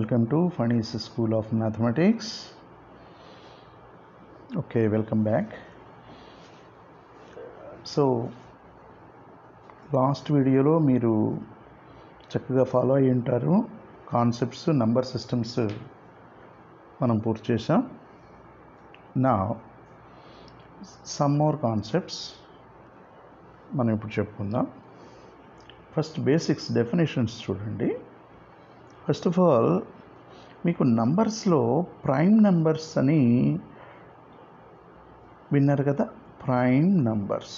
Welcome to Funny's School of Mathematics. Okay, welcome back. So last వీడియోలో మీరు చక్కగా follow అయ్యి ఉంటారు. కాన్సెప్ట్స్, నంబర్ సిస్టమ్స్ మనం పూర్తి చేసాం. నా సమ్ మోర్ కాన్సెప్ట్స్ మనం ఇప్పుడు చెప్పుకుందాం. ఫస్ట్ బేసిక్స్ డెఫినేషన్స్ చూడండి. ఫస్ట్ ఆఫ్ ఆల్ మీకు నంబర్స్లో ప్రైమ్ నంబర్స్ అని విన్నారు కదా. Prime numbers.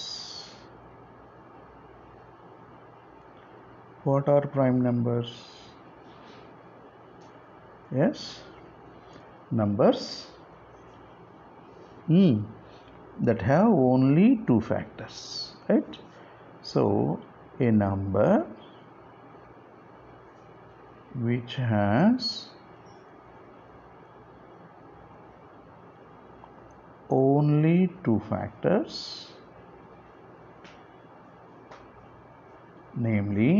What are prime numbers? Yes, numbers that have only two factors, right? So a number which has only two factors, namely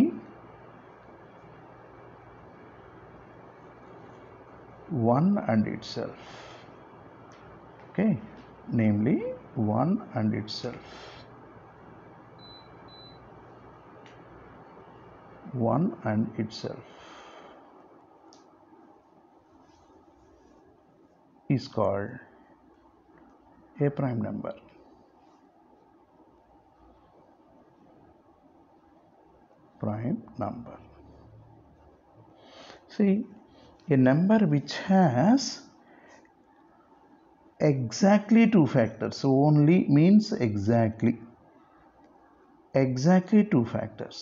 1 and itself. Okay, namely 1 and itself. 1 and itself is called a prime number. Prime number. See, a number which has exactly two factors. Only means exactly two factors.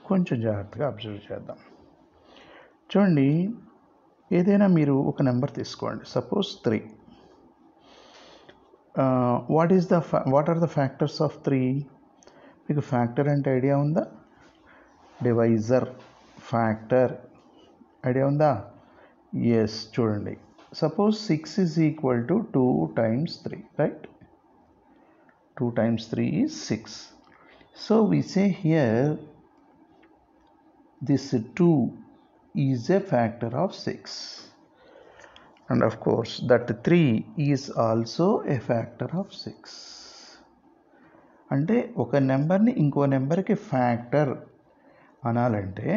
కొంచెం జాగ్రత్తగా observe చేద్దాం. చూడండి, ఏదైనా మీరు ఒక number తీసుకోండి. Suppose 3. What are the factors of 3? మీకు factor అంటే ఐడియా ఉందా? డివైజర్, ఫ్యాక్టర్ ఐడియా ఉందా? ఎస్. చూడండి, suppose 6 is equal to 2 times 3, right? 2 times 3 is 6. So we say here this 2 is a factor of 6, and of course that 3 is also a factor of 6. అంటే ఒక నెంబర్ని ఇంకో నెంబర్కి factor అనాలంటే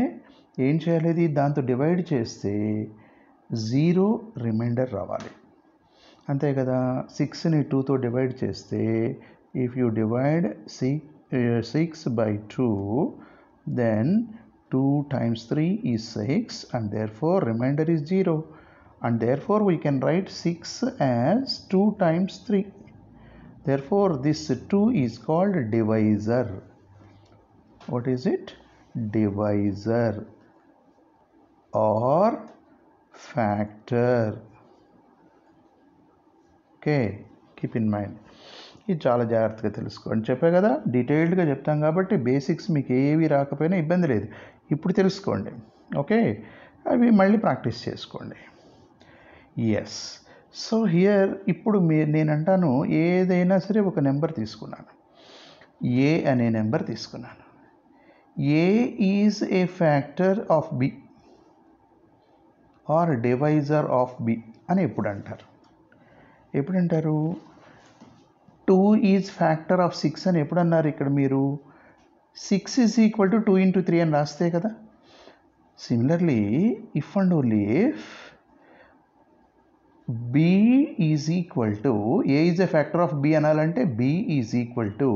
ఏం చేయాలి? దాంతో డివైడ్ చేస్తే 0 రిమైండర్ రావాలి, అంతే కదా. 6ని 2తో డివైడ్ చేస్తే if you divide 6 by 2 then 2 times 3 is 6 and therefore remainder is 0, and therefore we can write 6 as 2 times 3. Therefore this 2 is called divisor. What is it? Divisor or factor. Okay, keep in mind. ఇది చాలా జాగ్రత్తగా తెలుసుకోండి. చెప్పే కదా, డీటెయిల్డ్గా చెప్తాం కాబట్టి basics మీకు ఏవి రాకపోయినా ఇబ్బంది లేదు, ఇప్పుడు తెలుసుకోండి. ఓకే, అవి మళ్ళీ ప్రాక్టీస్ చేసుకోండి. ఎస్. సో హియర్ ఇప్పుడు నేనంటాను, ఏదైనా సరే ఒక నెంబర్ తీసుకున్నాను, ఏ అనే నెంబర్ తీసుకున్నాను. A is a factor of B or divisor of B అని ఎప్పుడు అంటారు? 2 is factor of 6 అని ఎప్పుడు అన్నారు? ఇక్కడ మీరు 6 is equal to 2 into 3 అని రాస్తే కదా. Similarly if and only if B is equal to, A is a factor of B అనాలంటే B is equal to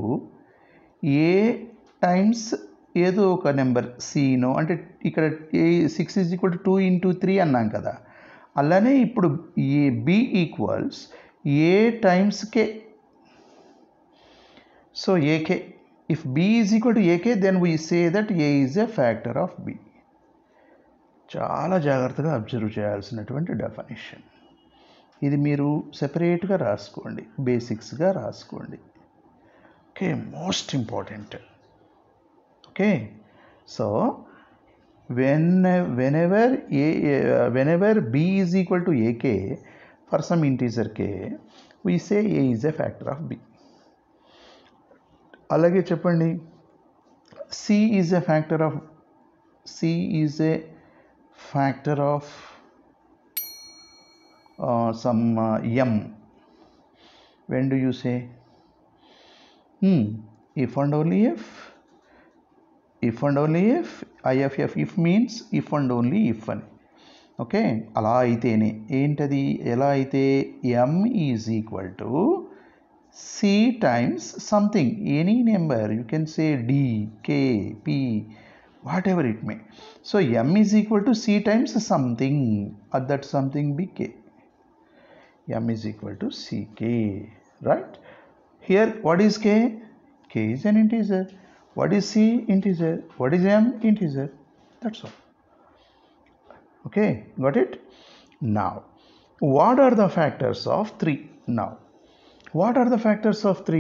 A times ఏదో ఒక నెంబర్ సినో, అంటే ఇక్కడ 6 is equal to 2 into 3 అన్నాం కదా. అలానే ఇప్పుడు B equals A times K. So AK, if B is equal to AK then we say that A is a factor of B. చాలా జాగ్రత్తగా అబ్జర్వ్ చేయాల్సినటువంటి డెఫినేషన్ ఇది. మీరు సెపరేట్గా రాసుకోండి, బేసిక్స్గా రాసుకోండి. Okay, most important. Okay, so whenever B is equal to AK for some integer K, we say A is a factor of B. అలాగే చెప్పండి, C is a factor of C is a factor of some m, when do you say if and only if and only if means if and only if అని okay అలా అయితేనే ఏంటది ఎలా అయితే m is equal to c times something any number you can say d k p what ever it may so m is equal to c times something that something be k m is equal to ck, right? Here what is k? K is an integer. What is c? Integer. What is m? Integer. That's all. Okay, got it? Now what are the factors of 3? Now what are the factors of 3?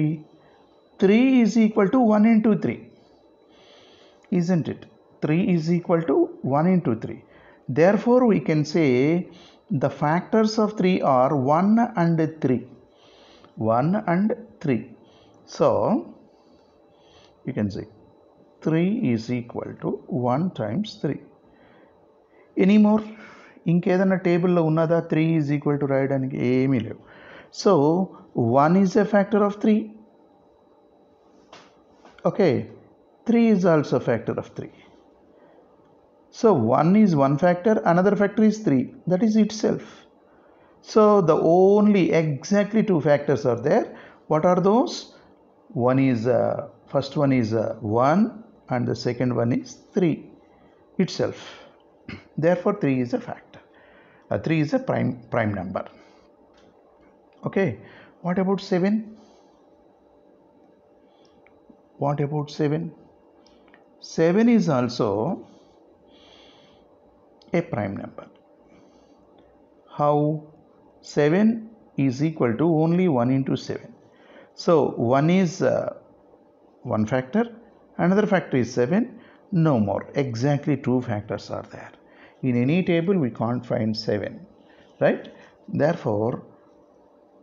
3 is equal to 1 into 3, isn't it? 3 is equal to 1 into 3. Therefore we can say the factors of 3 are 1 and 3. 1 and 3. So you can say 3 is equal to 1 times 3. Any more? ఇంకేదన్నా టేబుల్లో ఉన్నదా 3 is equal to రాయడానికి? ఏమీ లేవు. So 1 is a factor of 3. Okay, 3 is also a factor of 3. So 1 is one factor, another factor is 3, that is itself. So the only exactly two factors are there. What are those? One is first one is 1 and the second one is 3 itself. Therefore 3 is a factor. 3 is a prime number. Okay, what about 7? What about 7? 7 is also a prime number. How? 7 is equal to only 1 into 7. So 1 is one factor, another factor is 7. No more. Exactly two factors are there. In any table we can't find 7, right? Therefore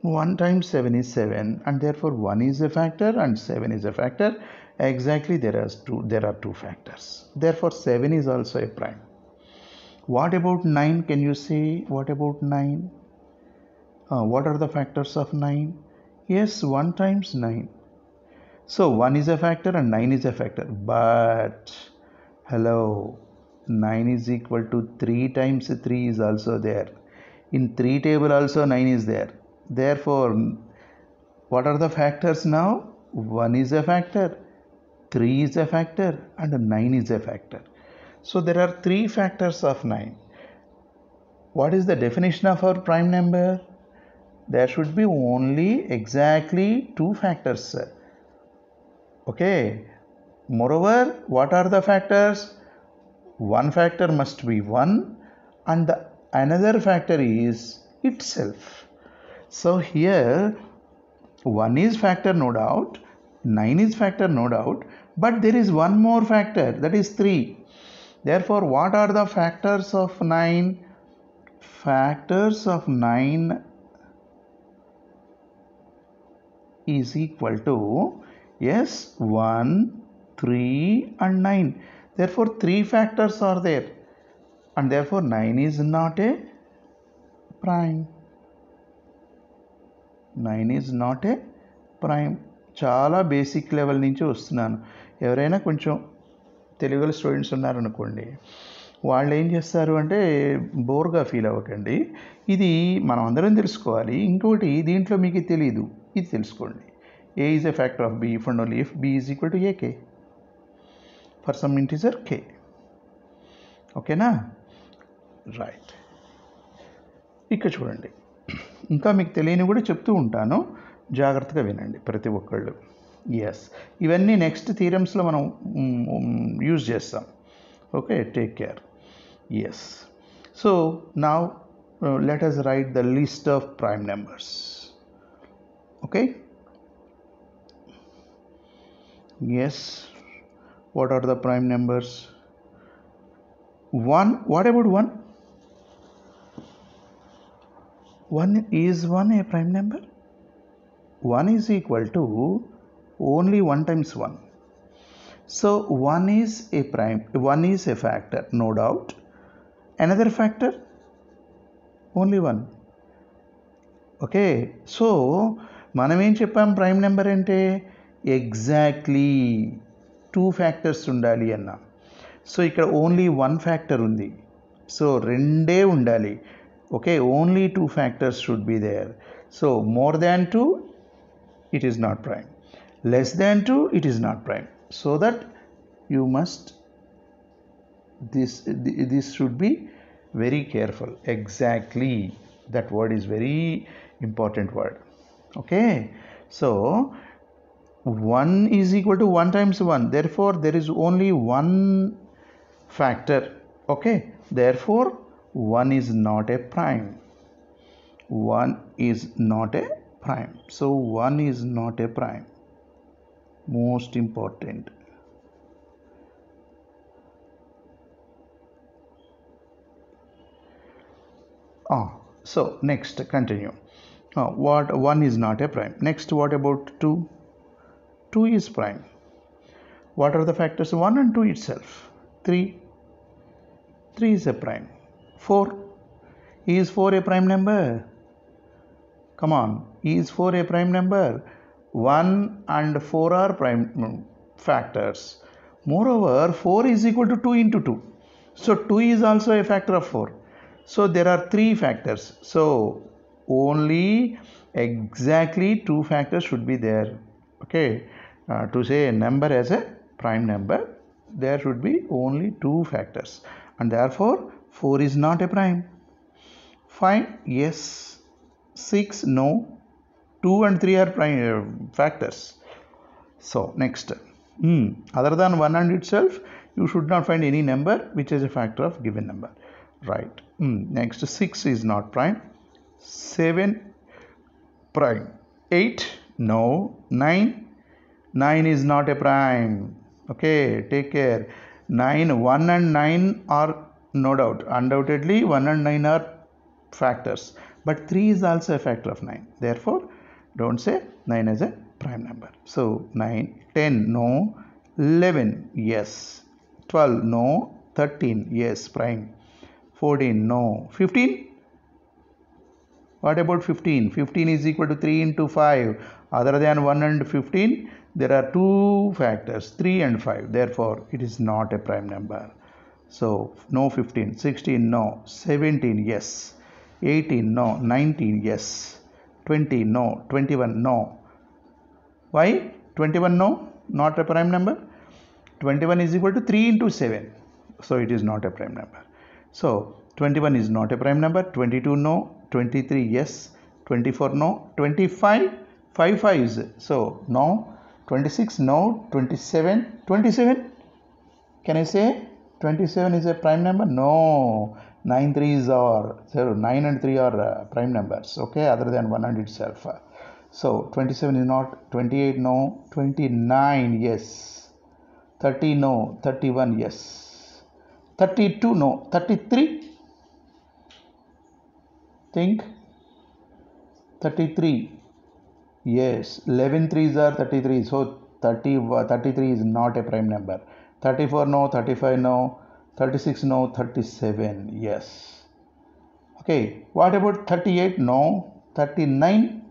1 times 7 is 7, and therefore 1 is a factor and 7 is a factor. Exactly there are two factors. Therefore 7 is also a prime. What about 9? Can you say what about 9? What are the factors of 9? Yes, 1 times 9. So 1 is a factor and 9 is a factor. But hello, 9 is equal to 3 times 3 is also there. In 3 table also 9 is there. Therefore, what are the factors now? 1 is a factor, 3 is a factor, and 9 is a factor. So there are three factors of 9. What is the definition of our prime number? There should be only exactly two factors. Okay. Moreover, what are the factors? One factor must be 1 and the another factor is itself. So here 1 is factor, no doubt, 9 is factor, no doubt, but there is one more factor, that is 3. Therefore, what are the factors of 9? Factors of 9 is equal to, yes, 1, 3 and 9. Therefore 3 factors are there, and therefore 9 is not a prime. 9 is not a prime. చాలా basic level నుంచి వస్తున్నాను. ఎవరైనా కొంచెం తెలుగులో students ఉన్నారనుకోండి, వాళ్ళు ఏం చేస్తారు అంటే బోర్గా ఫీల్ అవ్వకండి. ఇది మనం అందరం తెలుసుకోవాలి. ఇంకోటి దీంట్లో మీకు తెలియదు, ఇది తెలుసుకోండి. A is a factor of B if and only if B is equal to AK for some integer K. ఓకేనా? రైట్. ఇక్కడ చూడండి, ఇంకా మీకు తెలియని కూడా చెప్తూ ఉంటాను, జాగ్రత్తగా వినండి ప్రతి ఒక్కళ్ళు. ఎస్, ఇవన్నీ నెక్స్ట్ థీరమ్స్లో మనం యూజ్ చేస్తాం. Okay, take care. Yes, so now let us write the list of prime numbers. Okay. Yes, what are the prime numbers? 1. What about 1? 1 is 1 a prime number? 1 is equal to only 1 times 1. So 1 is a prime, 1 is a factor, no doubt. Another factor, only 1. Okay, so మనం ఏం చెప్పాం prime number అంటే exactly 2 factors ఉండాలి అన్నాం. So ఇక్కడ only 1 factor ఉంది, సో రెండే ఉండాలి. Okay, only 2 factors should be there. So more than 2 it is not prime, less than 2 it is not prime. So that you must, this should be very careful. Exactly, that word is very important word. Okay, so 1 is equal to 1 times 1, therefore there is only one factor. Okay, therefore 1 is not a prime. 1 is not a prime. So 1 is not a prime. Most important. So next, continue. What 1 is not a prime. Next, what about 2? 2 is prime. What are the factors? 1 and 2 itself. 3. 3 is a prime. 4. Is 4 a prime number? Come on, is 4 a prime number? 1 and 4 are prime factors. Moreover, 4 is equal to 2 into 2. So 2 is also a factor of 4. So there are 3 factors. So only exactly 2 factors should be there. Okay, to say a number as a prime number, there should be only 2 factors, and therefore 4 is not a prime. 5, yes. 6, no. 2 and 3 are prime factors. So next, other than 1 and itself, you should not find any number which is a factor of given number. Right. Next, 6 is not prime. 7 prime. 8, no. 9 is not a prime. Okay, take care. 9, 1 and 9 are no doubt, undoubtedly 1 and 9 are factors, but 3 is also a factor of 9. Therefore don't say 9 as a prime number. So 9, 10, no. 11, yes. 12, no. 13, yes, prime. 14, no. 15, what about 15? 15 is equal to 3 into 5. Other than 1 and 15, there are 2 factors, 3 and 5. Therefore it is not a prime number. So no 15. 16, no. 17, yes. 18, no. 19, yes. 20, no. 21, no. Why 21 no? Not a prime number. 21 is equal to 3 into 7. So it is not a prime number. So 21 is not a prime number. 22 no. 23 yes. 24 no. 25, 5 5s, so no. 26 no. 27, 27, can I say 27 is a prime number? No. 9 3s are 9 and 3 are prime numbers. Okay, other than 1 and itself. So 27 is not. 28 no. 29 yes. 30 no. 31 yes. 32 no. 33, think. 33 yes. 11 3s are 33, so 33 is not a prime number. 34 no. 35 no. 36 no. 37 yes. Okay, what about 38? No. 39,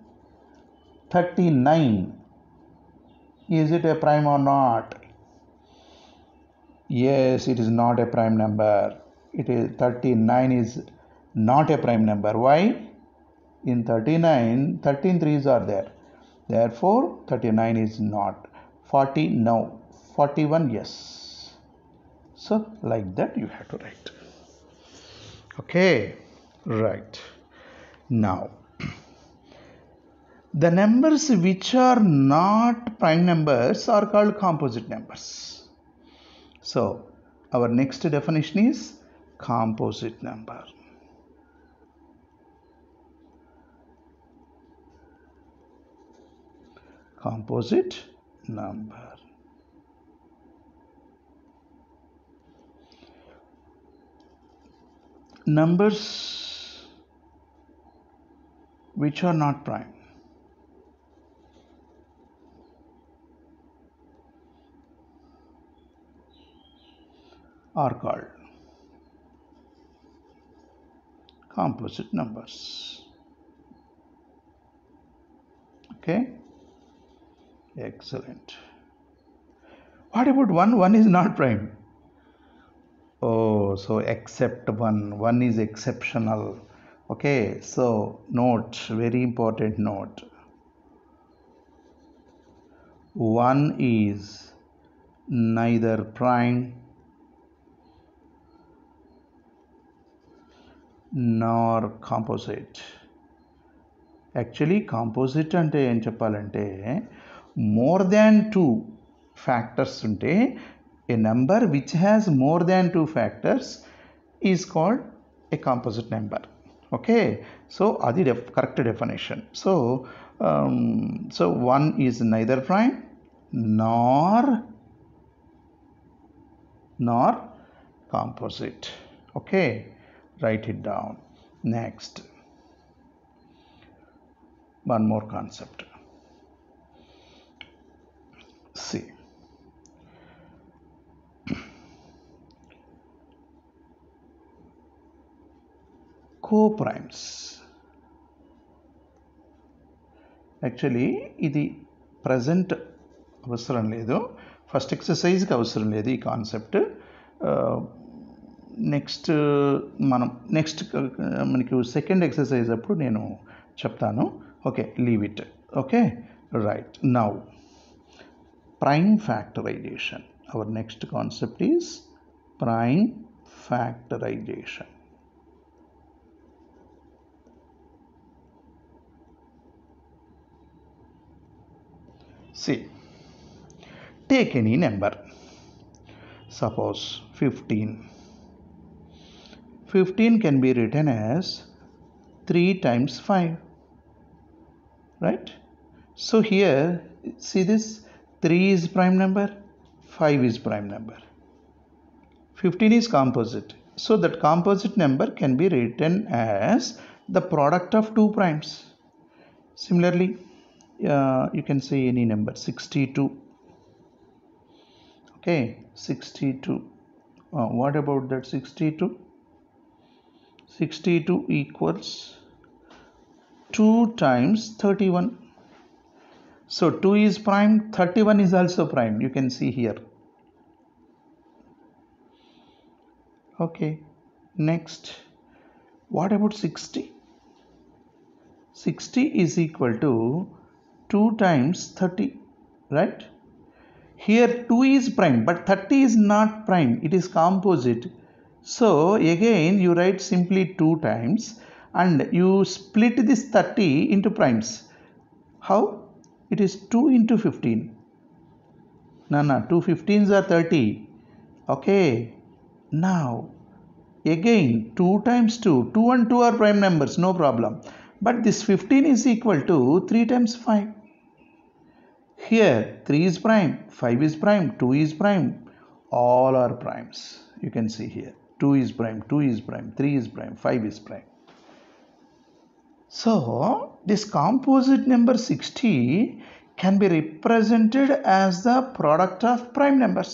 39, is it a prime or not? Yes, it is not a prime number. It is 39 is not a prime number. Why? In 39, 13 3s are there. Therefore 39 is not. 40 no. 41 yes. So like that you have to write. Okay, right. Now the numbers which are not prime numbers are called composite numbers. So our next definition is composite number. Composite number. Numbers which are not prime. are called composite numbers. Okay, excellent. What about 1? 1 is not prime. Oh, so except 1. 1 is exceptional. Okay, so note, very important note. 1 is neither prime nor composite. Actually, composite అంటే ఏం చెప్పాలంటే more than 2 factors ఉంటే a number which has more than 2 factors is called a composite number. Okay, so adi correct definition. So 1 is neither prime nor composite. Okay, write it down. Next, one more concept. See, co-primes. Actually ఇది present అవసరం లేదు, first ఎక్సర్సైజ్కి అవసరం లేదు ఈ concept. Next మనకి second exercise అప్పుడు నేను చెప్తాను. Okay, leave it. Okay, right. Now prime factorization. Our next concept is prime factorization. See, take any number, suppose 15. 15 can be written as 3 times 5, right? So here, see this, 3 is prime number, 5 is prime number. 15 is composite, so that composite number can be written as the product of 2 primes. Similarly, you can say any number, 62. Okay, 62. What about that 62? 62 equals 2 times 31. So 2 is prime, 31 is also prime. You can see here. Okay, next, what about 60? 60 is equal to 2 times 30, right? Here 2 is prime, but 30 is not prime, it is composite. So again you write simply 2 times and you split this 30 into primes. How? It is 2 into 15. No, 2 15s are 30. Okay, now again 2 times 2. 2 and 2 are prime numbers, no problem. But this 15 is equal to 3 times 5. Here 3 is prime, 5 is prime, 2 is prime, all are primes. You can see here 2 is prime, 2 is prime, 3 is prime, 5 is prime. So this composite number 60 can be represented as the product of prime numbers.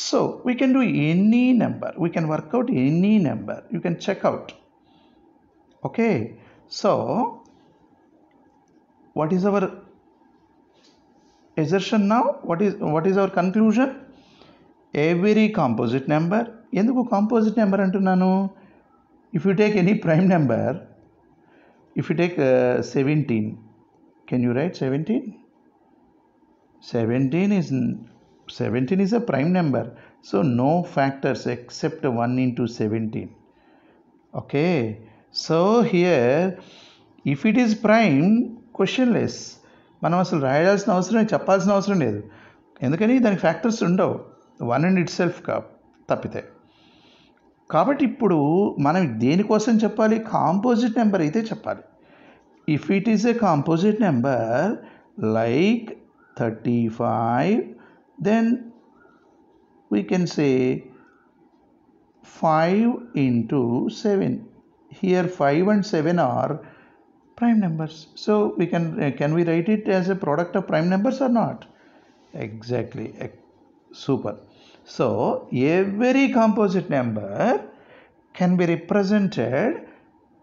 So we can do any number, we can work out any number, you can check out. Okay, so what is our assertion now? What is our conclusion? Every composite number, ఎందుకు composite number అంటున్నాను? If you take any prime number, if you take 17, can you write 17? 17 is a prime number, so no factors except 1 into 17. Okay, so here if it is prime, questionless, మనం అసలు రాయాల్సిన అవసరం, చెప్పాల్సిన అవసరం లేదు. ఎందుకని దానికి factors ఉండవు, 1 అండ్ ఇట్ సెల్ఫ్ తప్పితే. కాబట్టి ఇప్పుడు మనం దేనికోసం చెప్పాలి? కాంపోజిట్ నెంబర్ అయితే చెప్పాలి. If it is a composite number like 35, then we can say 5 into 7. Here 5 and 7 are prime numbers. So we can we write it as a product of prime numbers or not? Exactly. Super. So every composite number can be represented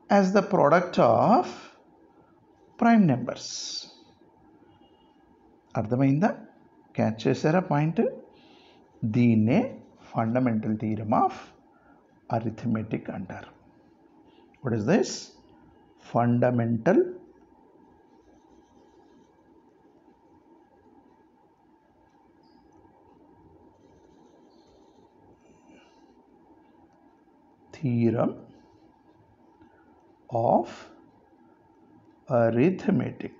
as the product of prime numbers. అర్థమైందా? Catch చేశారా point? దీన్నే fundamental theorem of arithmetic అంటారు. What is this? Fundamental theorem of arithmetic.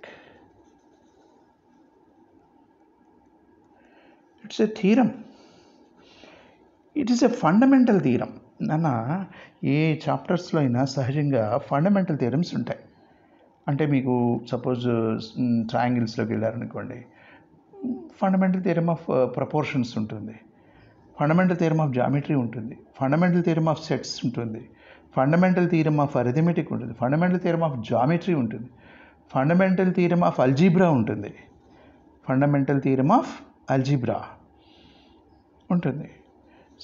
It's a theorem. It is a fundamental theorem. నాన్న ఏ చాప్టర్స్లో అయినా సహజంగా fundamental theorems ఉంటాయి. అంటే మీకు సపోజ్ ట్రయాంగిల్స్లోకి వెళ్ళారనుకోండి, ఫండమెంటల్ థియరమ్ ఆఫ్ ప్రపోర్షన్స్ ఉంటుంది, ఫండమెంటల్ థియరమ్ ఆఫ్ జామెట్రీ ఉంటుంది, ఫండమెంటల్ థియరమ్ ఆఫ్ సెట్స్ ఉంటుంది, ఫండమెంటల్ థియరమ్ ఆఫ్ అరిథమెటిక్ ఉంటుంది, ఫండమెంటల్ థియరమ్ ఆఫ్ జామెట్రీ ఉంటుంది, ఫండమెంటల్ థియరమ్ ఆఫ్ అల్జీబ్రా ఉంటుంది, ఫండమెంటల్ థియరమ్ ఆఫ్ అల్జీబ్రా ఉంటుంది.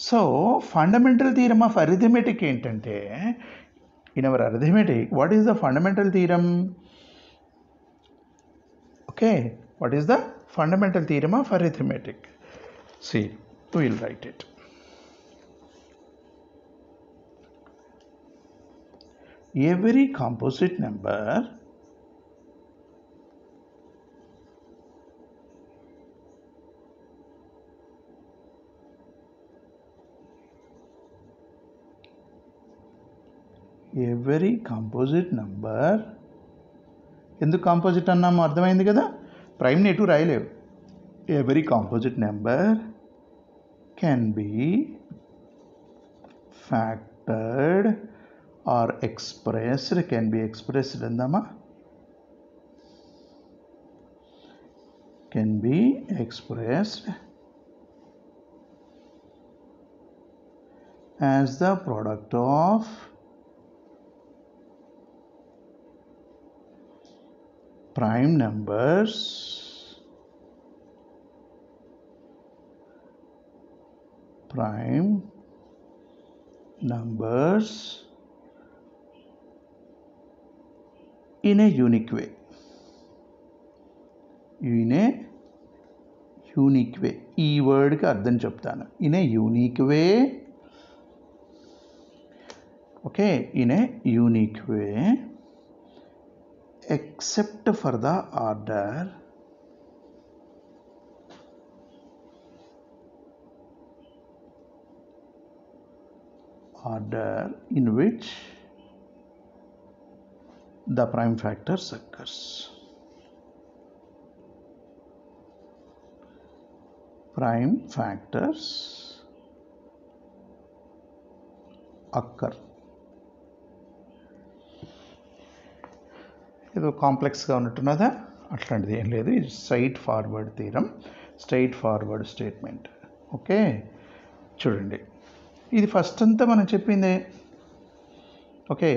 So fundamental theorem of arithmetic ఏంటంటే, in our arithmetic what is the fundamental theorem? Okay, what is the fundamental theorem of arithmetic? See, we will write it. Every composite number ఎందుకు composite అన్నాము అర్థమైంది కదా? ప్రైమ్ని ఎటు రాయలేవు. Every composite number can be factored or expressed, can be expressed andama, can be expressed as the product of prime numbers in a unique way. In a unique way. ఈ వర్డ్కి అర్థం చెప్తాను. In a unique way. Okay, in a unique way except for the order in which the prime factors occurs. Prime factors occur. ఏదో కాంప్లెక్స్గా ఉన్నట్టున్నదా? అట్లాంటిది ఏం లేదు. ఇది straight forward theorem, straight forward statement. Okay, చూడండి, ఇది ఫస్ట్ అంతా మనం చెప్పిందే. ఓకే,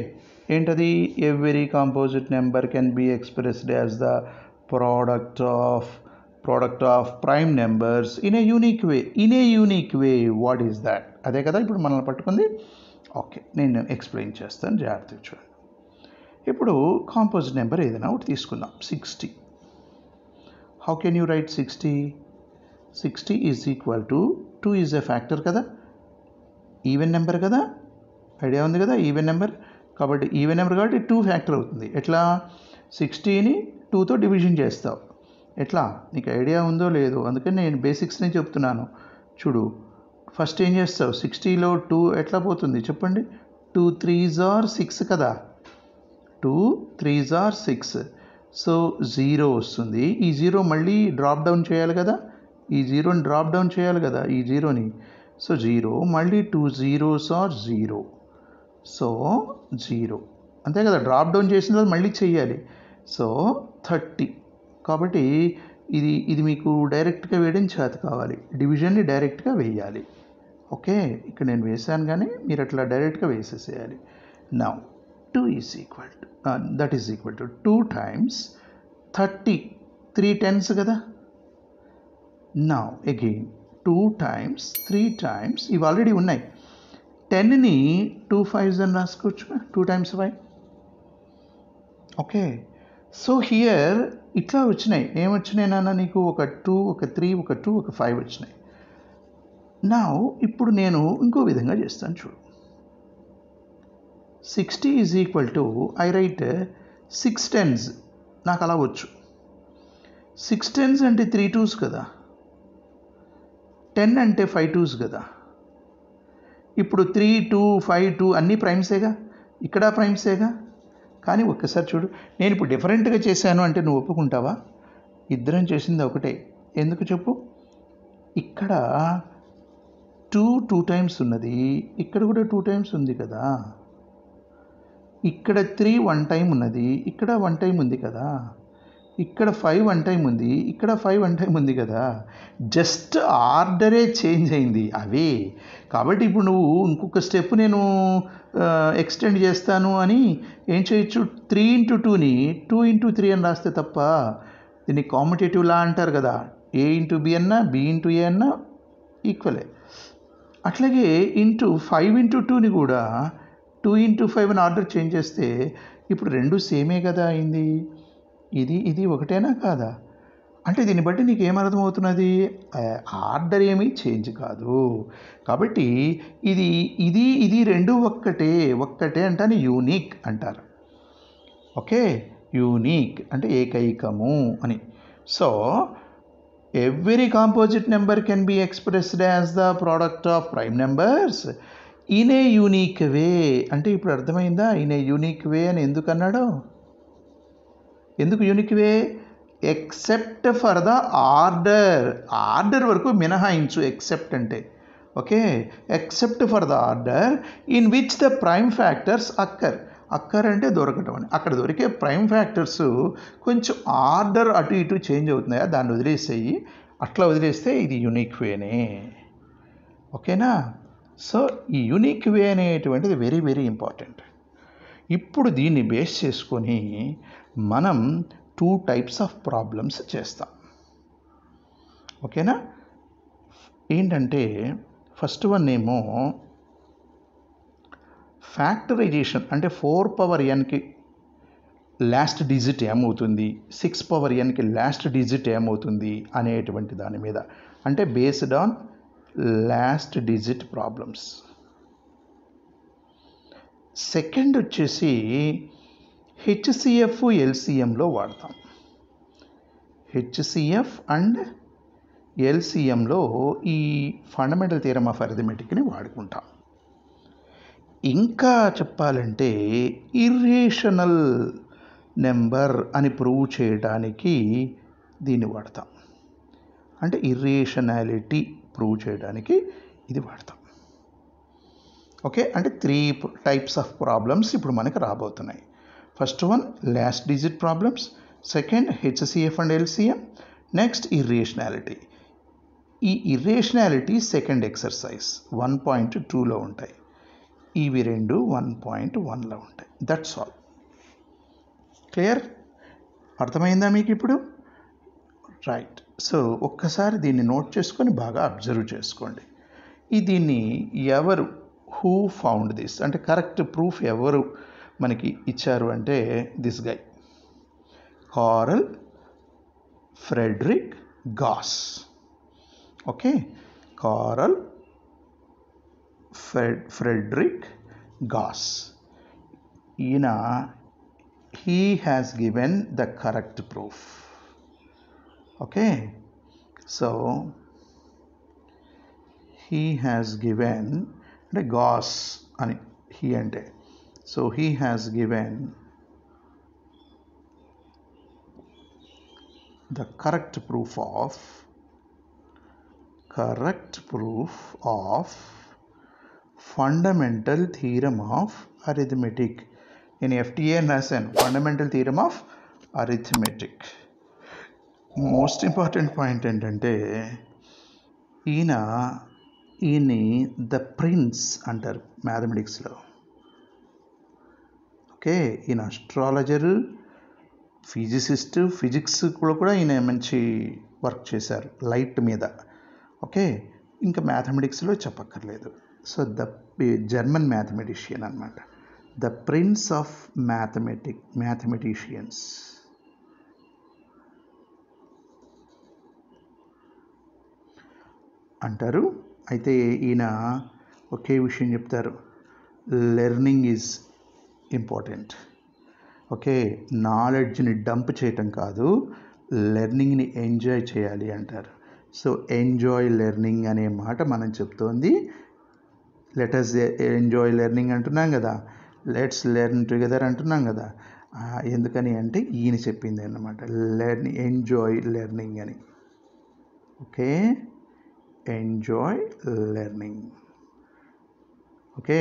ఏంటది? Every composite number can be expressed as the product of prime numbers in a unique way. In a unique way, what is that? అదే కదా ఇప్పుడు మనల్ని పట్టుకుంది. ఓకే, నేను ఎక్స్ప్లెయిన్ చేస్తాను, జాగ్రత్తగా చూడండి. ఇప్పుడు కాంపోజిట్ నెంబర్ ఏదైనా ఒకటి తీసుకుందాం, 60. How can you right 60? 60 is equal to 2 is a factor కదా, ఈవెన్ నెంబర్ కదా, ఐడియా ఉంది కదా, ఈవెన్ నెంబర్ కాబట్టి ఈవెన్ నెంబర్ కాబట్టి 2 ఫ్యాక్టర్ అవుతుంది. ఎట్లా? 60ని 2తో డివిజన్ చేస్తావు. ఎట్లా? నీకు ఐడియా ఉందో లేదో, అందుకని నేను బేసిక్స్ని చెప్తున్నాను. చూడు, ఫస్ట్ ఏం చేస్తావు? 60లో 2 ఎట్లా పోతుంది చెప్పండి? 2 3s are 6 కదా, 2 3s are 6. సో 0 వస్తుంది. ఈ 0 మళ్ళీ డ్రాప్ డౌన్ చేయాలి కదా, ఈ 0ని డ్రాప్ డౌన్ చేయాలి కదా, ఈ 0ని. సో 0 మళ్ళీ 2 zeros are 0. సో 0 అంతే కదా, డ్రాప్ డౌన్ చేసిన తర్వాత మళ్ళీ చెయ్యాలి. సో 30. కాబట్టి ఇది మీకు డైరెక్ట్గా వేయడం చేత కావాలి, డివిజన్ని డైరెక్ట్గా వేయాలి. ఓకే, ఇక్కడ నేను వేసాను కానీ మీరు అట్లా డైరెక్ట్గా వేసేసేయాలి. Now 2 is equal to that is equal to 2 times 30. 3 10s కదా. నౌ అగైన్ 2 times 3 times ఇవి ఆల్రెడీ ఉన్నాయి. 10ని 2 5s అని రాసుకోవచ్చు. 2 times 5. ఓకే, సో హియర్ ఇట్లా వచ్చినాయి. ఏమొచ్చినాయి నాన్న నీకు? ఒక 2, ఒక 3, ఒక 2, ఒక 5 వచ్చినాయి. నా ఇప్పుడు నేను ఇంకో విధంగా చేస్తాను చూడు. 60 is equal to I right 6 10s. నాకు అలా వచ్చు. 6 10s అంటే 3 2s కదా, 10 అంటే 5 2s కదా. ఇప్పుడు 3 2 5 2 అన్నీ ప్రైమ్సేగా, ఇక్కడ ప్రైమ్సేగా. కానీ ఒక్కసారి చూడు, నేను ఇప్పుడు డిఫరెంట్గా చేశాను అంటే నువ్వు ఒప్పుకుంటావా? ఇద్దరం చేసింది ఒకటే. ఎందుకు చెప్పు? ఇక్కడ 2 times ఉన్నది, ఇక్కడ కూడా 2 times ఉంది కదా. ఇక్కడ 3 1 time ఉన్నది, ఇక్కడ 1 time ఉంది కదా. ఇక్కడ 5 1 time ఉంది, ఇక్కడ 5 1 time ఉంది కదా. జస్ట్ ఆర్డరే చేంజ్ అయింది అవే. కాబట్టి ఇప్పుడు నువ్వు ఇంకొక స్టెప్ నేను ఎక్స్టెండ్ చేస్తాను అని ఏం చేయొచ్చు? 3 into 2ని 2 into 3 అని రాస్తే తప్ప. దీన్ని కాంపిటేటివ్ లా అంటారు కదా. A into B అన్నా B into A అన్నా ఈక్వలే. అట్లాగే 5 into 2ని కూడా 2 into 5 అని ఆర్డర్ చేంజ్ చేస్తే ఇప్పుడు రెండు సేమే కదా అయింది. ఇది ఒకటేనా కాదా? అంటే దీన్ని బట్టి నీకు ఏమర్థమవుతున్నది? ఆర్డర్ ఏమీ చేంజ్ కాదు. కాబట్టి ఇది రెండు ఒక్కటే అంటాను యూనిక్ అంటారు. ఓకే, యూనిక్ అంటే ఏకైకము అని. So every composite number can be expressed as the product of prime numbers in a unique way. అంటే ఇప్పుడు అర్థమైందా ఇన్ ఏ యూనిక్ వే అని ఎందుకు అన్నాడు? ఎందుకు unique way? Except for the order వరకు మినహాయించు ఎక్సెప్ట్ అంటే. Okay, except for the order in which the prime factors occur అంటే దొరకటం అని. అక్కడ దొరికే ప్రైమ్ ఫ్యాక్టర్స్ కొంచెం ఆర్డర్ అటు ఇటు చేంజ్ అవుతున్నాయా, దాన్ని వదిలేసేయి. అట్లా వదిలేస్తే ఇది యూనిక్ వేనే. ఓకేనా? సో ఈ యూనిక్ వే అనేటువంటిది వెరీ వెరీ ఇంపార్టెంట్. ఇప్పుడు దీన్ని బేస్ చేసుకొని మనం 2 types ఆఫ్ ప్రాబ్లమ్స్ చేస్తాం. ఓకేనా? ఏంటంటే ఫస్ట్ వన్ ఏమో ఫ్యాక్టరైజేషన్. అంటే 4n లాస్ట్ డిజిట్ ఏమవుతుంది, 6n లాస్ట్ డిజిట్ ఏమవుతుంది అనేటువంటి దాని మీద. అంటే based on last digit problems. Second వచ్చేసి హెచ్సిఎఫ్ ఎల్సిఎంలో వాడతాం. హెచ్సిఎఫ్ అండ్ ఎల్సిఎంలో ఈ ఫండమెంటల్ థియరమ్ ఆఫ్ అరిథమెటిక్ని వాడుకుంటాం. ఇంకా చెప్పాలంటే ఇర్రేషనల్ నెంబర్ అని ప్రూవ్ చేయడానికి దీన్ని వాడతాం. అంటే ఇర్రేషనాలిటీ ప్రూవ్ చేయడానికి ఇది వాడతాం. ఓకే, అంటే 3 types ఆఫ్ ప్రాబ్లమ్స్ ఇప్పుడు మనకు రాబోతున్నాయి. First one last digit problems, second HCF and LCM, next ఇర్రేషనాలిటీ. ఈ ఇర్రేషనాలిటీ సెకండ్ ఎక్సర్సైజ్ 1.2లో ఉంటాయి. ఇవి రెండు 1.1లో ఉంటాయి. That's all. క్లియర్? అర్థమైందా మీకు ఇప్పుడు? రైట్. సో ఒక్కసారి దీన్ని నోట్ చేసుకొని బాగా అబ్జర్వ్ చేసుకోండి. దీన్ని ఎవరు హూ ఫౌండ్ దిస్ అంటే కరెక్ట్ ప్రూఫ్ ఎవరు మనకి ఇచ్చారు అంటే this guy Carl Friedrich Gauss. Okay, Carl Friedrich Gauss. ఈయన he has given the correct proof. Okay, so he has given the Gauss and he ante, so he has given the correct proof of fundamental theorem of arithmetic. In FTA and SN, fundamental theorem of arithmetic. Most important point ఏంటంటే ఈయన్ని the prince అంటారు మ్యాథమెటిక్స్లో. Okay, ఈయన అస్ట్రాలజరు, physicist, ఫిజిక్స్లో కూడా ఈయన మంచి work చేశారు light మీద. ఓకే, ఇంకా మ్యాథమెటిక్స్లో చెప్పక్కర్లేదు. సో ద జర్మన్ మ్యాథమెటిషియన్ అన్నమాట, ద ప్రిన్స్ ఆఫ్ మ్యాథమెటిషియన్స్. అంటారు. అయితే ఈయన ఒకే విషయం చెప్తారు, లెర్నింగ్ ఈజ్ ఇంపార్టెంట్. ఓకే, నాలెడ్జ్ని డంప్ చేయటం కాదు, లెర్నింగ్ని ఎంజాయ్ చేయాలి అంటారు. సో ఎంజాయ్ లెర్నింగ్ అనే మాట మనం చెప్తోంది. లెటస్ ఎంజాయ్ లెర్నింగ్ అంటున్నాం కదా, లెట్స్ లెర్న్ టుగెదర్ అంటున్నాం కదా. ఎందుకని అంటే ఈయన చెప్పింది అన్నమాట, ఎంజాయ్ లెర్నింగ్ అని. Okay, enjoy learning. ఓకే,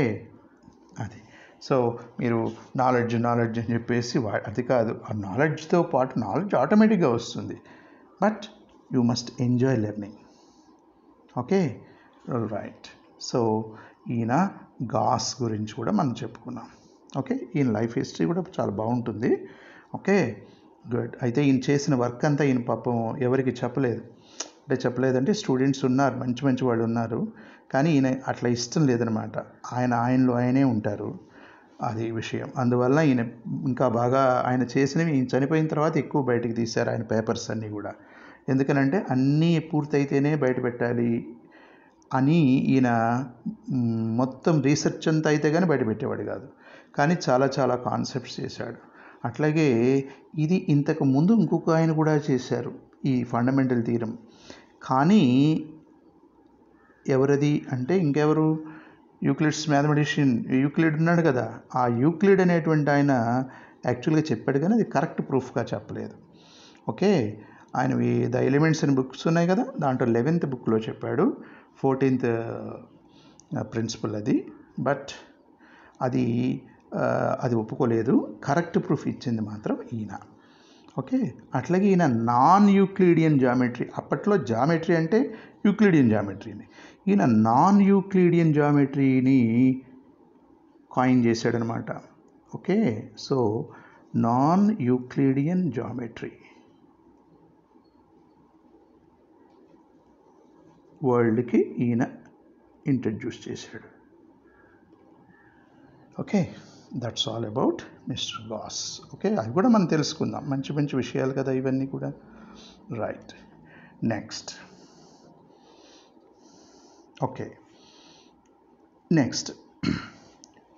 అది. సో మీరు నాలెడ్జ్ అని చెప్పేసి అది కాదు, ఆ నాలెడ్జ్తో పాటు నాలెడ్జ్ ఆటోమేటిక్గా వస్తుంది, but you must enjoy learning. Okay, right. So ఈయన గాస్ గురించి కూడా మనం చెప్పుకున్నాం. ఓకే, ఈయన లైఫ్ హిస్టరీ కూడా చాలా బాగుంటుంది. Okay, good. అయితే ఈయన చేసిన వర్క్ అంతా ఈయన పాపం ఎవరికి చెప్పలేదంటే స్టూడెంట్స్ ఉన్నారు, మంచి వాళ్ళు ఉన్నారు, కానీ ఈయన అట్లా ఇష్టం లేదనమాట. ఆయనలో ఆయనే ఉంటారు, అది విషయం. అందువల్ల ఈయన ఇంకా బాగా ఆయన చేసినవి ఈయన చనిపోయిన తర్వాత ఎక్కువ బయటకు తీశారు ఆయన పేపర్స్ అన్నీ కూడా. ఎందుకనంటే అన్నీ పూర్తయితేనే బయట పెట్టాలి అని ఈయన మొత్తం రీసెర్చ్ అంతా అయితే కానీ బయట పెట్టేవాడు కాదు, కానీ చాలా కాన్సెప్ట్స్ చేశాడు. అట్లాగే ఇది ఇంతకు ముందు ఇంకొక ఆయన కూడా చేశారు ఈ ఫండమెంటల్ థియరం, కానీ ఎవరది అంటే ఇంకెవరు, యూక్లిడ్స్ మ్యాథమెటిషియన్ యూక్లిడ్ ఉన్నాడు కదా, ఆ యూక్లిడ్ అనేటువంటి ఆయన యాక్చువల్గా చెప్పాడు కానీ అది కరెక్ట్ ప్రూఫ్గా చెప్పలేదు. ఓకే, ఆయనవి ద ఎలిమెంట్స్ అని బుక్స్ ఉన్నాయి కదా, దాంట్లో 11th బుక్లో చెప్పాడు, 14th ప్రిన్సిపల్ అది, బట్ అది ఒప్పుకోలేదు. కరెక్ట్ ప్రూఫ్ ఇచ్చింది మాత్రం ఈయన. ఓకే, అట్లాగే ఈయన నాన్ యూక్లిడియన్ జామెట్రీ, అప్పట్లో జామెట్రీ అంటే యూక్లిడియన్ జామెట్రీని, ఈయన నాన్ యూక్లిడియన్ జామెట్రీని కాయిన్ చేశాడనమాట. Okay, so non Euclidean geometry వరల్డ్కి ఈయన ఇంట్రడ్యూస్ చేశాడు. Okay, that's all about mister Gauss. Okay, అవి కూడా మనం తెలుసుకుందాం, మంచి విషయాలు కదా ఇవన్నీ కూడా. Right, next. Okay, next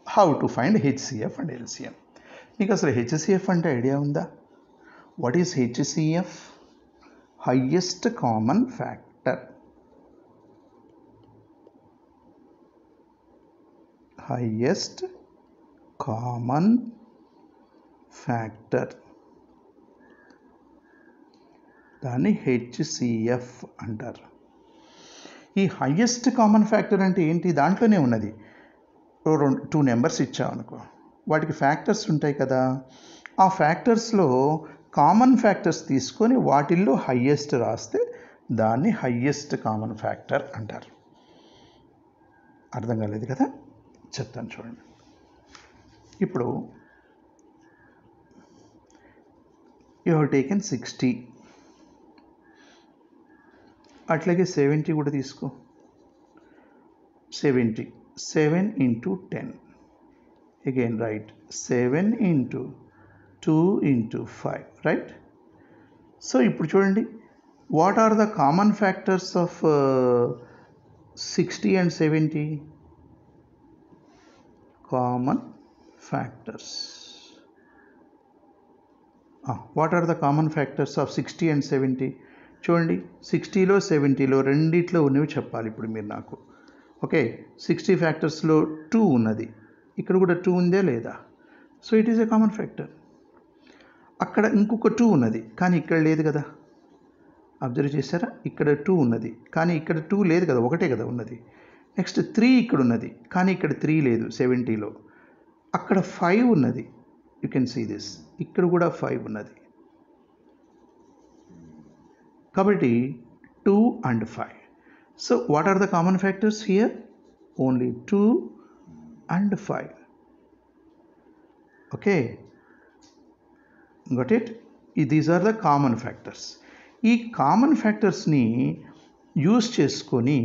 how to find HCF and LCM. మీకు అసలు HCF అంటే ఐడియా ఉందా? What is HCF? Highest common factor. Highest common factor, దాన్ని HCF అంటారు. ఈ హైయెస్ట్ కామన్ ఫ్యాక్టర్ అంటే ఏంటి? దాంట్లోనే ఉన్నది, 2 నెంబర్స్ ఇచ్చామనుకో, వాటికి ఫ్యాక్టర్స్ ఉంటాయి కదా, ఆ ఫ్యాక్టర్స్లో కామన్ ఫ్యాక్టర్స్ తీసుకొని వాటిల్లో హైయెస్ట్ రాస్తే దాన్ని హైయెస్ట్ కామన్ ఫ్యాక్టర్ అంటారు. అర్థం కాలేదు కదా, చెప్తాను చూడండి. ఇప్పుడు యూ హ్యావ్ టేకెన్ 60, అట్లాగే 70 కూడా తీసుకో. 70, 7 into 10, again write 7 into 2 into 5, right? So ఇప్పుడు చూడండి, what are the common factors of 60 and 70? Common factors. What are the common factors of 60 and 70? చూడండి, 60లో 70లో రెండిట్లో ఉన్నవి చెప్పాలి ఇప్పుడు మీరు నాకు. ఓకే, 60 ఫ్యాక్టర్స్లో 2 ఉన్నది, ఇక్కడ కూడా 2 ఉందే లేదా? So it is a common factor. అక్కడ ఇంకొక 2 ఉన్నది కానీ ఇక్కడ లేదు కదా, అబ్జర్వ్ చేశారా? ఇక్కడ 2 ఉన్నది కానీ ఇక్కడ 2 లేదు కదా, ఒకటే కదా ఉన్నది. నెక్స్ట్ 3 ఇక్కడ ఉన్నది కానీ ఇక్కడ 3 లేదు 70లో. అక్కడ 5 ఉన్నది, యూ కెన్ సీ దిస్, ఇక్కడ కూడా 5 ఉన్నది. కాబట్టి 2 and 5. So what are the common factors here? Only 2 and 5. Okay, got it? These are the common factors. ఈ కామన్ ఫ్యాక్టర్స్ని యూజ్ చేసుకొని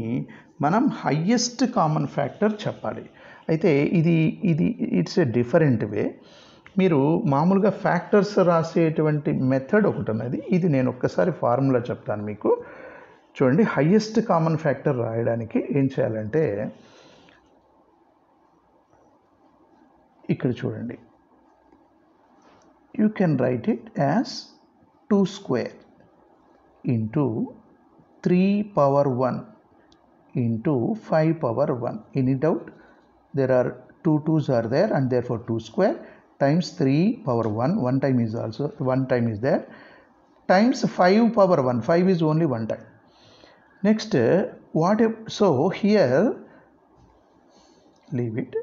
మనం హయ్యెస్ట్ కామన్ ఫ్యాక్టర్ చెప్పాలి. అయితే ఇది ఇది ఇట్స్ ఏ డిఫరెంట్ వే. మీరు మామూలుగా ఫ్యాక్టర్స్ రాసేటువంటి మెథడ్ ఒకటి ఉన్నది. ఇది నేను ఒక్కసారి ఫార్ములా చెప్తాను మీకు. చూడండి, హయ్యెస్ట్ కామన్ ఫ్యాక్టర్ రాయడానికి ఏం చేయాలంటే ఇక్కడ చూడండి, you can write it as 2 square into 3 power 1 into 5 power 1. Any doubt? There are 2 2's are there, and therefore 2 square times 3 power 1, one time is also, one time is there, times 5 power 1, 5 is only one time. Next, what if, so here leave it.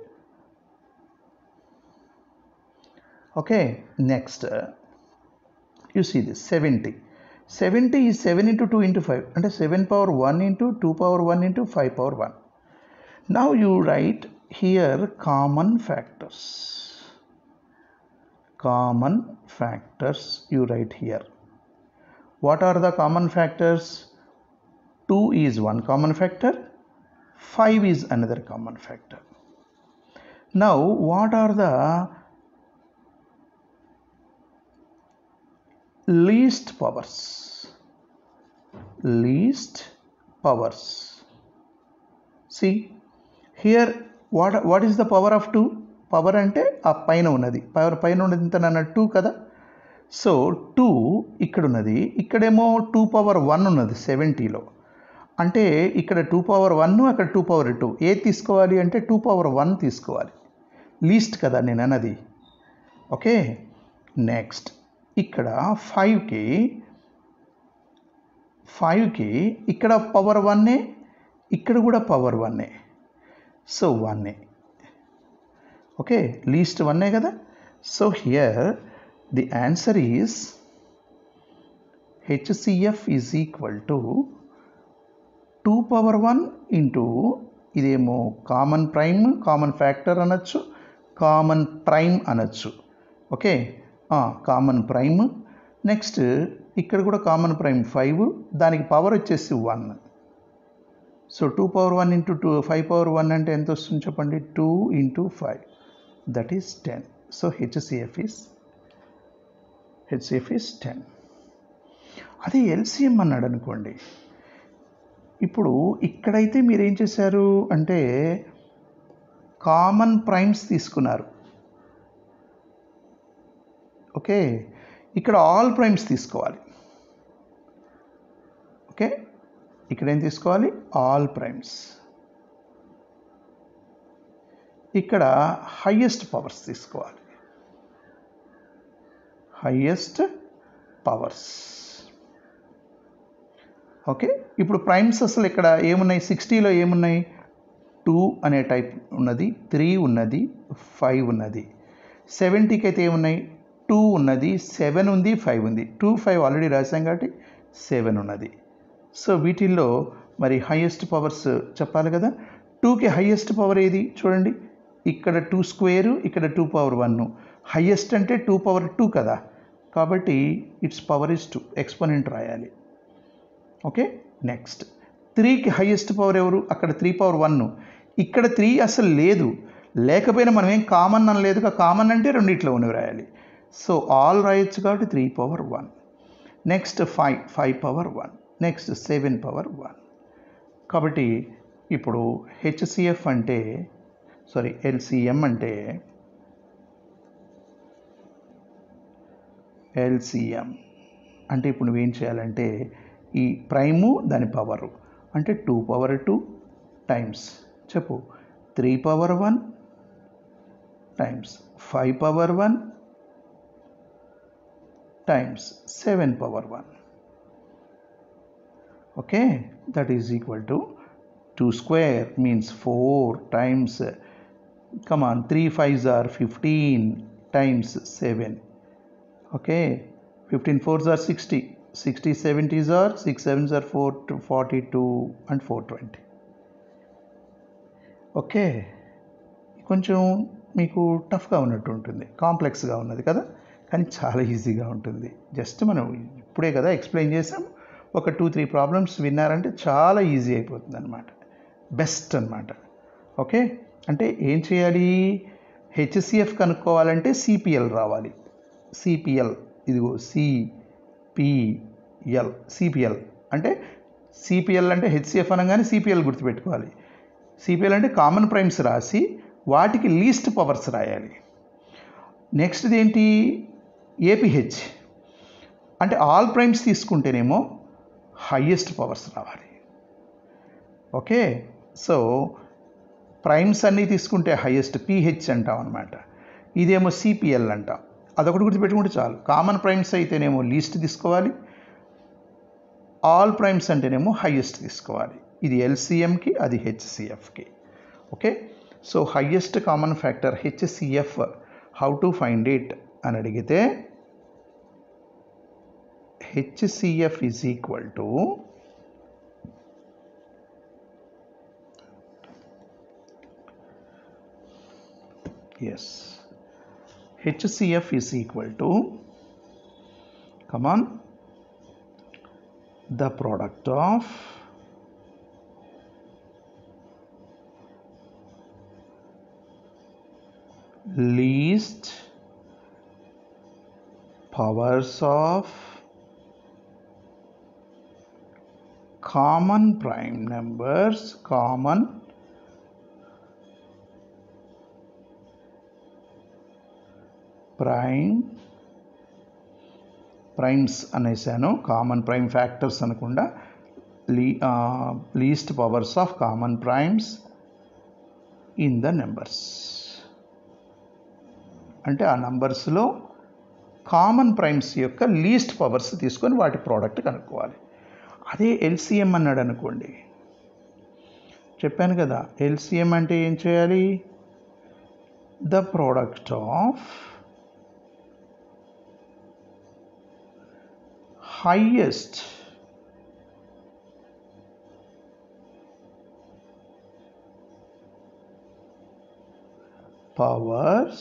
Okay, next you see this 70 is 7 into 2 into 5, and 7 power 1 into 2 power 1 into 5 power 1. Now you write here common factors you write here. What are the common factors? 2 is one common factor, 5 is another common factor. Now what are the least powers? See here, what is the power of 2? Power అంటే ఆ పైన ఉన్నది, పైన ఉన్నది ఇంత నన్న 2 కదా. So 2 ఇక్కడ ఉన్నది, ఇక్కడేమో 2 power 1 ఉన్నది 70లో. అంటే ఇక్కడ 2 power 1, అక్కడ 2 power 2. ఏది తీసుకోవాలి అంటే 2 power 1 తీసుకోవాలి, లీస్ట్ కదా నేను అన్నది. ఓకే, నెక్స్ట్ ఇక్కడ 5కి ఇక్కడ పవర్ 1, ఇక్కడ కూడా పవర్ 1, సో 1. ఓకే, లీస్ట్ 1 కదా. So here the answer is HCF is equal to 2 power 1 into, ఇదేమో కామన్ ప్రైమ్, కామన్ ఫ్యాక్టర్ అనొచ్చు, కామన్ ప్రైమ్ అనొచ్చు. Okay, common prime. నెక్స్ట్ ఇక్కడ కూడా కామన్ ప్రైమ్ 5, దానికి పవర్ వచ్చేసి 1. సో 2 power 1 ఇంటూ 5 power 1 అంటే ఎంత వస్తుంది చెప్పండి? 2 into 5, that is 10. So HCF is 10. అదే LCM అన్నాడు అనుకోండి. ఇప్పుడు ఇక్కడైతే మీరు ఏం చేశారు అంటే కామన్ ప్రైమ్స్ తీసుకున్నారు. ఓకే, ఇక్కడ ఆల్ ప్రైమ్స్ తీసుకోవాలి. ఓకే, ఇక్కడ ఏం తీసుకోవాలి? All primes. ఇక్కడ హైయెస్ట్ పవర్స్ తీసుకోవాలి, హైయెస్ట్ పవర్స్. ఓకే, ఇప్పుడు ప్రైమ్స్ అసలు ఇక్కడ ఏమున్నాయి? 60లో ఏమున్నాయి? 2 అనే టైప్ ఉన్నది, 3 ఉన్నది, 5 ఉన్నది. 70కి అయితే ఏమున్నాయి? 2 ఉన్నది, 7 ఉంది, 5 ఉంది. 2 5 ఆల్రెడీ రాసాం కాబట్టి 7 ఉన్నది. సో వీటిల్లో మరి హైయెస్ట్ పవర్స్ చెప్పాలి కదా. 2కి హైయెస్ట్ పవర్ ఏది చూడండి, ఇక్కడ 2 స్క్వేర్, ఇక్కడ 2 power 1. హైయెస్ట్ అంటే 2 power 2 కదా, కాబట్టి ఇట్స్ పవర్ ఇస్ 2, ఎక్స్పోనెంట్ రాయాలి. ఓకే, నెక్స్ట్ 3కి హైయెస్ట్ పవర్ ఎవరు? అక్కడ 3 power 1, ఇక్కడ 3 అసలు లేదు, లేకపోయినా మనం ఏం కామన్ అనలేదు, కామన్ అంటే రెండిట్లో ఉన్నవి రాయాలి. సో ఆల్ రాయొచ్చు కాబట్టి 3 power 1. Next 5 power 1. Next 7 power 1. కాబట్టి ఇప్పుడు HCF అంటే LCM అంటే ఇప్పుడు నువ్వేం చేయాలంటే ఈ ప్రైము దాని పవరు అంటే 2 power 2 టైమ్స్ చెప్పు 3 power 1 times 5 power 1 times 7 power 1. Okay, that is equal to 2 square means 4 times, come on, 3 5s are 15 times 7. Okay, 15 4s are 60, 60 70s are 6 7s are 42 and 420. Okay, కొంచెం మీకు టఫ్గా ఉన్నట్టు ఉంటుంది, కాంప్లెక్స్గా ఉన్నది కదా, కానీ చాలా ఈజీగా ఉంటుంది. జస్ట్ మనం ఇప్పుడే కదా ఎక్స్ప్లెయిన్ చేసాం, ఒక 2-3 ప్రాబ్లమ్స్ విన్నారంటే చాలా ఈజీ అయిపోతుంది అన్నమాట. బెస్ట్ అన్నమాట. ఓకే, అంటే ఏం చేయాలి, హెచ్సిఎఫ్ కనుక్కోవాలంటే సిపిఎల్ రావాలి. సిపిఎల్ ఇదిగో సిపిఎల్ అంటే సిపిఎల్ అంటే హెచ్సిఎఫ్ అనగానే సిపిఎల్ గుర్తుపెట్టుకోవాలి. సిపిఎల్ అంటే కామన్ ప్రైమ్స్ రాసి వాటికి లీస్ట్ పవర్స్ రాయాలి. నెక్స్ట్ది ఏంటి, ఏపీహెచ్ అంటే ఆల్ ప్రైమ్స్ తీసుకుంటేనేమో హయ్యెస్ట్ పవర్స్ రావాలి. ఓకే, సో ప్రైమ్స్ అన్నీ తీసుకుంటే హయ్యెస్ట్ పిహెచ్ అంటాం అనమాట. ఇదేమో సిపిఎల్ అంటాం. అదొకటి గుర్తుపెట్టుకుంటే చాలు. కామన్ ప్రైమ్స్ అయితేనేమో లీస్ట్ తీసుకోవాలి, ఆల్ ప్రైమ్స్ అంటేనేమో హయ్యెస్ట్ తీసుకోవాలి. ఇది ఎల్సిఎంకి, అది హెచ్సిఎఫ్కి. Okay, so highest common factor HCF, how to find it అని అడిగితే HCF is equal to HCF is equal to, come on, the product of least powers of common prime numbers, common primes అనేసాను, common prime factors అనకుండా least powers of common primes in the numbers. అంటే ఆ నంబర్స్లో common primes యొక్క least powers తీసుకొని వాటి product కనుక్కోవాలి. అదే ఎల్సిఎం అన్నాడు అనుకోండి, చెప్పాను కదా, ఎల్సిఎం అంటే ఏం చేయాలి, the product of highest powers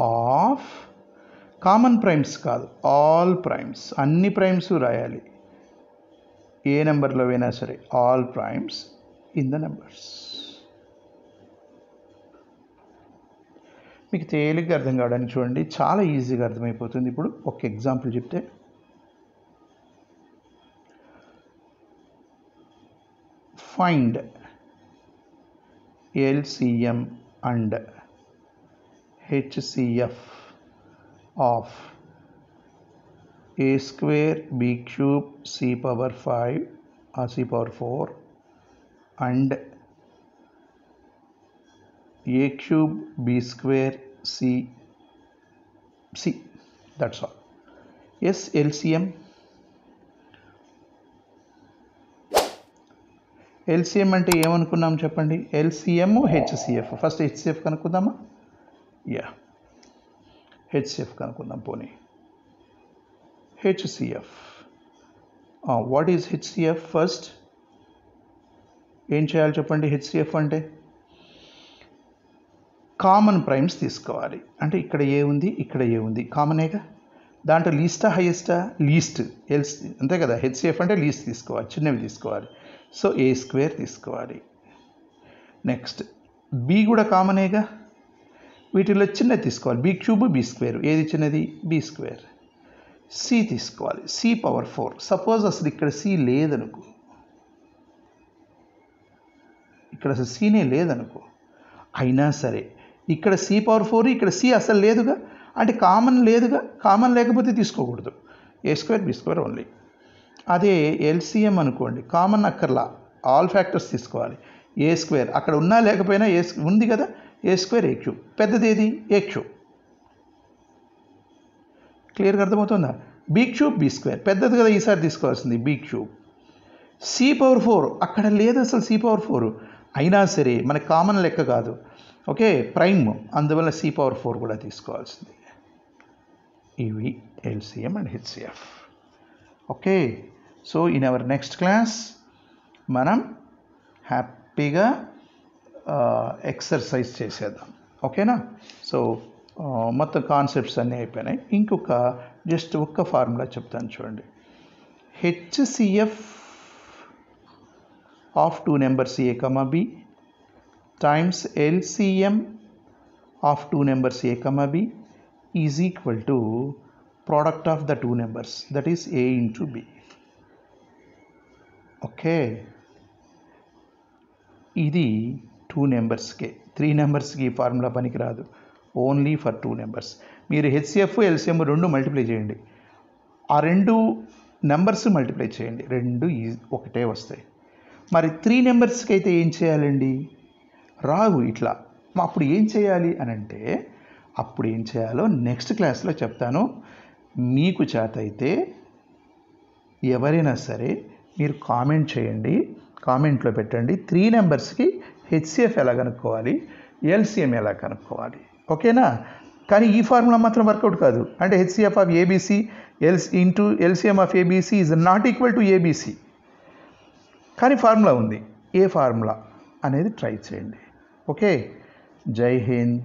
of common primes కాదు, ఆల్ ప్రైమ్స్, అన్ని ప్రైమ్స్ రాయాలి, ఏ నెంబర్లో అయినా సరే, all primes in the numbers. మీకు తేలిగ్గా అర్థం కావడానికి చూడండి, చాలా ఈజీగా అర్థమైపోతుంది. ఇప్పుడు ఒక ఎగ్జాంపుల్ చెప్తే, find LCM and HCF of a square b cube c power 5 or c power 4 and a cube b square c, that's all. Yes, LCM అంటే ఏమనుకున్నాం చెప్పండి, ఎల్సిఎం హెచ్సిఎఫ్. ఫస్ట్ హెచ్సిఎఫ్ కనుక్కుందామా, హెచ్సిఎఫ్ కనుక్కుందాం. పోనీ HCF, what is HCF? First ఏం చేయాలి చెప్పండి, HCF అంటే కామన్ ప్రైమ్స్ తీసుకోవాలి. అంటే ఇక్కడ ఏ ఉంది, ఇక్కడ ఏ ఉంది, కామనేగా. దాంట్లో లీస్టా హైయెస్టా, లీస్ట్, అంతే కదా. హెచ్సిఎఫ్ అంటే లీస్ట్ తీసుకోవాలి, చిన్నవి తీసుకోవాలి. సో ఏ స్క్వేర్ తీసుకోవాలి. నెక్స్ట్ బి కూడా కామనేగా, వీటిలో చిన్నది తీసుకోవాలి, బి క్యూబ్ బి స్క్వేర్, ఏది చిన్నది, బి స్క్వేర్. సి తీసుకోవాలి, సి పవర్ 4. సపోజ్ అసలు ఇక్కడ సి లేదనుకో, ఇక్కడ అసలు సీనే లేదనుకో, అయినా సరే ఇక్కడ సి పవర్ 4, ఇక్కడ సి అసలు లేదుగా, అంటే కామన్ లేదుగా, కామన్ లేకపోతే తీసుకోకూడదు, ఏ స్క్వేర్ బి స్క్వేర్ ఓన్లీ. అదే ఎల్సిఎం అనుకోండి, కామన్ అక్కర్లా, ఆల్ ఫ్యాక్టర్స్ తీసుకోవాలి. ఏ స్క్వేర్ అక్కడ ఉన్నా లేకపోయినా ఉంది కదా, ఏ స్క్వేర్ ఏ క్యూబ్, పెద్దది ఏది, ఏ క్యూబ్. క్లియర్గా అర్థమవుతుందా? బి క్యూబ్ బి స్క్వేర్ పెద్దది కదా, ఈసారి తీసుకోవాల్సింది బి క్యూబ్. సి పవర్ 4 అక్కడ లేదు అసలు, సి పవర్ 4 అయినా సరే మనకి కామన్ లెక్క కాదు, ఓకే, ప్రైమ్, అందువల్ల సి పవర్ 4 కూడా తీసుకోవాల్సింది. ఇవి LCM and HCF. Okay, so in our next class మనం హ్యాపీగా ఎక్సర్సైజ్ చేసేద్దాం, ఓకేనా? సో మొత్తం కాన్సెప్ట్స్ అన్నీ అయిపోయినాయి. ఇంకొక జస్ట్ ఒక్క ఫార్ములా చెప్తాను చూడండి. HCF of two numbers a comma b times LCM of two numbers a comma b is equal to product of the two numbers, that is a into b. Okay, ఇది 2 నెంబర్స్కే. 3 నెంబర్స్కి ఈ formula పనికిరాదు, only for 2 numbers. మీరు HCF LCM రెండు multiply చేయండి, ఆ రెండు numbers multiply చేయండి, రెండు ఒకటే వస్తాయి. మరి 3 నెంబర్స్కి అయితే ఏం చేయాలండి? రావు ఇట్లా. అప్పుడు ఏం చేయాలి అని అంటే, అప్పుడు ఏం చేయాలో నెక్స్ట్ క్లాస్లో చెప్తాను. మీకు చేత అయితే ఎవరైనా సరే మీరు కామెంట్ చేయండి, కామెంట్లో పెట్టండి 3 నెంబర్స్కి హెచ్సిఎఫ్ ఎలా కనుక్కోవాలి, ఎల్సిఎం ఎలా కనుక్కోవాలి. ఓకేనా? కానీ ఈ ఫార్ములా మాత్రం వర్కౌట్ కాదు. అంటే HCF of ABC into LCM of ABC is not equal to ABC. కానీ ఫార్ములా ఉంది. ఏ ఫార్ములా అనేది ట్రై చేయండి. ఓకే, జై హింద్.